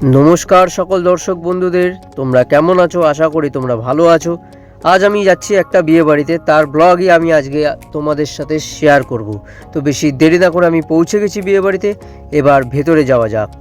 নমস্কার সকল দর্শক বন্ধুদের, তোমরা কেমন আছো? আশা করি তোমরা ভালো আছো। আজ আমি যাচ্ছি একটা বিয়ে বাড়িতে, তার ব্লগই আমি আজকে তোমাদের সাথে শেয়ার করব। তো বেশি দেরি না করে আমি পৌঁছে গেছি বিয়ে বাড়িতে, এবার ভেতরে যাওয়া যাক।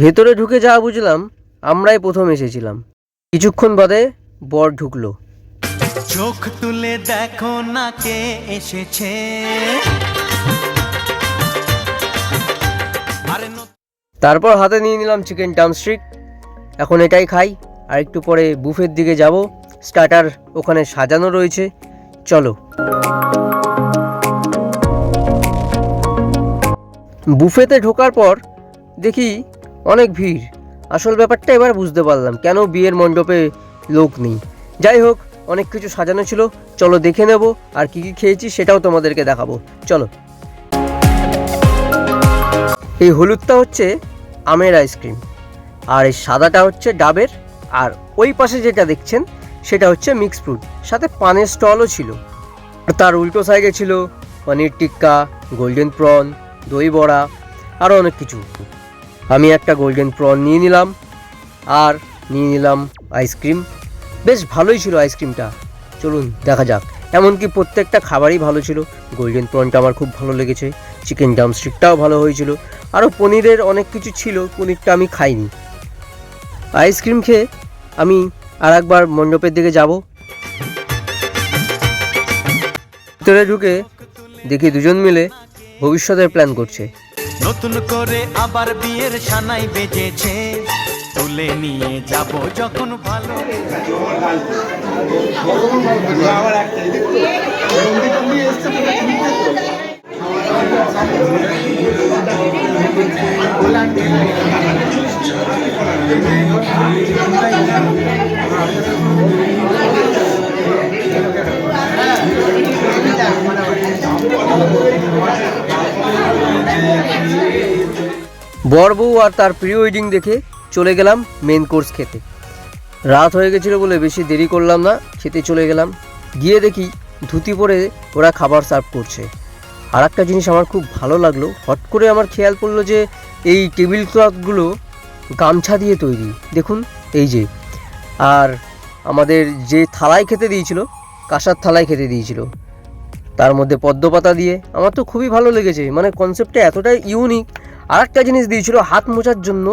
ভেতরে ঢুকে যা বুঝলাম, আমরাই প্রথম এসেছিলাম। কিছুক্ষণ বাদে বর ঢুকলো। চোখ তুলে দেখো না কে এসেছে। তারপর হাতে নিয়ে নিলাম চিকেন ড্রামস্টিক। এখন এটাই খাই, আর একটু পরে বুফের দিকে যাব। স্টার্টার ওখানে সাজানো রয়েছে, চলো। বুফেতে ঢোকার পর দেখি অনেক ভিড়। আসল ব্যাপারটা এবার বুঝতে পারলাম কেন বিয়ের মণ্ডপে লোক নেই। যাই হোক, অনেক কিছু সাজানো ছিল, চলো দেখে নেব। আর কি কি খেয়েছি সেটাও তোমাদেরকে দেখাবো, চলো। এই হলুদটা হচ্ছে আমের আইসক্রিম, আর এই সাদাটা হচ্ছে ডাবের, আর ওই পাশে যেটা দেখছেন সেটা হচ্ছে মিক্স ফ্রুট, সাথে পানের স্টলও ছিল। আর তার উল্টো সাইডে ছিল পনির টিক্কা, গোল্ডেন প্রন, দই বড়া, আরও অনেক কিছু। আমি একটা গোল্ডেন প্রন নিয়ে নিলাম, আর নিয়ে নিলাম আইসক্রিম। বেশ ভালোই ছিল আইসক্রিমটা, চলুন দেখা যাক। এমনকি প্রত্যেকটা খাবারই ভালো ছিল। গোল্ডেন প্রনটা আমার খুব ভালো লেগেছে, চিকেন ড্রামস্টিকটাও ভালো হয়েছিল, আরও পনিরের অনেক কিছু ছিল, পনিরটা আমি খাইনি। আইসক্রিম খেয়ে আমি আর একবার মণ্ডপের দিকে যাব। ভিতরে ঢুকে দেখি দুজন মিলে ভবিষ্যতের প্ল্যান করছে। নতুন করে আবার বিয়ের সানাই বেজেছে, তুলে নিয়ে যাব যখন ভালো। বর বউ আর তার প্রি ওয়েডিং দেখে চলে গেলাম মেন কোর্স খেতে। রাত হয়ে গেছিলো বলে বেশি দেরি করলাম না, খেতে চলে গেলাম। গিয়ে দেখি ধুতি পরে ওরা খাবার সার্ভ করছে। আর একটা জিনিস আমার খুব ভালো লাগলো, হট করে আমার খেয়াল পড়লো যে এই টেবিল ক্লথগুলো গামছা দিয়ে তৈরি, দেখুন এই যে। আর আমাদের যে থালায় খেতে দিয়েছিল, কাঁসার থালায় খেতে দিয়েছিল, তার মধ্যে পদ্মপাতা দিয়ে, আমার তো খুবই ভালো লেগেছে। মানে কনসেপ্টটা এতটাই ইউনিক। আর একটা জিনিস দিয়েছিল, হাত মোছার জন্য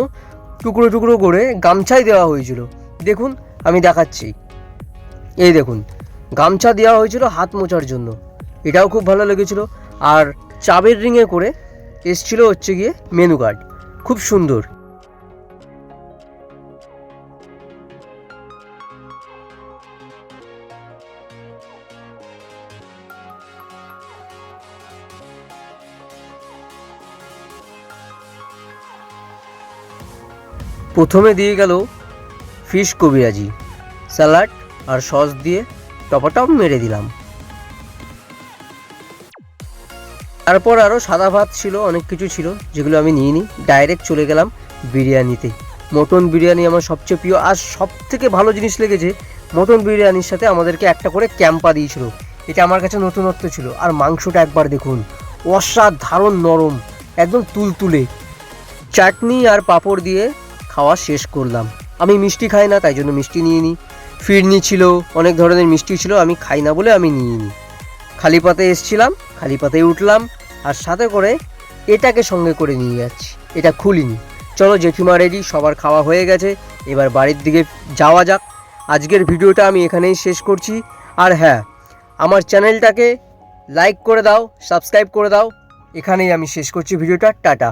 টুকরো টুকরো করে গামছাই দেওয়া হয়েছিল। দেখুন আমি দেখাচ্ছি, এই দেখুন গামছা দেওয়া হয়েছিল হাত মোছার জন্য, এটাও খুব ভালো লেগেছিল। আর চাবের রিংয়ে করে এসছিল হচ্ছে গিয়ে মেনু কার্ড, খুব সুন্দর। প্রথমে দিয়ে গেল ফিশ কবিরাজি, স্যালাড আর সস দিয়ে টপাটপ মেরে দিলাম। তারপর আরও সাদা ভাত ছিল, অনেক কিছু ছিল যেগুলো আমি নিয়ে নিই। ডাইরেক্ট চলে গেলাম বিরিয়ানিতে। মটন বিরিয়ানি আমার সবচেয়ে প্রিয়। আর সব থেকে ভালো জিনিস লেগেছে, মটন বিরিয়ানির সাথে আমাদেরকে একটা করে ক্যাম্পা দিয়েছিল, এটা আমার কাছে নতুনত্ব ছিল। আর মাংসটা একবার দেখুন, অসাধারণ নরম, একদম তুলতুলে। চাটনি আর পাঁপড় দিয়ে খাওয়া শেষ করলাম। আমি মিষ্টি খাই না, তাই জন্য মিষ্টি নিয়ে নিই। ফিরনি ছিল, অনেক ধরনের মিষ্টি ছিল, আমি খাই না বলে আমি নিয়ে নিই। খালি পাতে এসছিলাম, খালি পাতেই উঠলাম, আর সাথে করে এটাকে সঙ্গে করে নিয়ে যাচ্ছি, এটা খুলিনি। চলো জেঠিমা রেডি, সবার খাওয়া হয়ে গেছে, এবার বাড়ির দিকে যাওয়া যাক। আজকের ভিডিওটা আমি এখানেই শেষ করছি। আর হ্যাঁ, আমার চ্যানেলটাকে লাইক করে দাও, সাবস্ক্রাইব করে দাও। এখানেই আমি শেষ করছি ভিডিওটা, টাটা।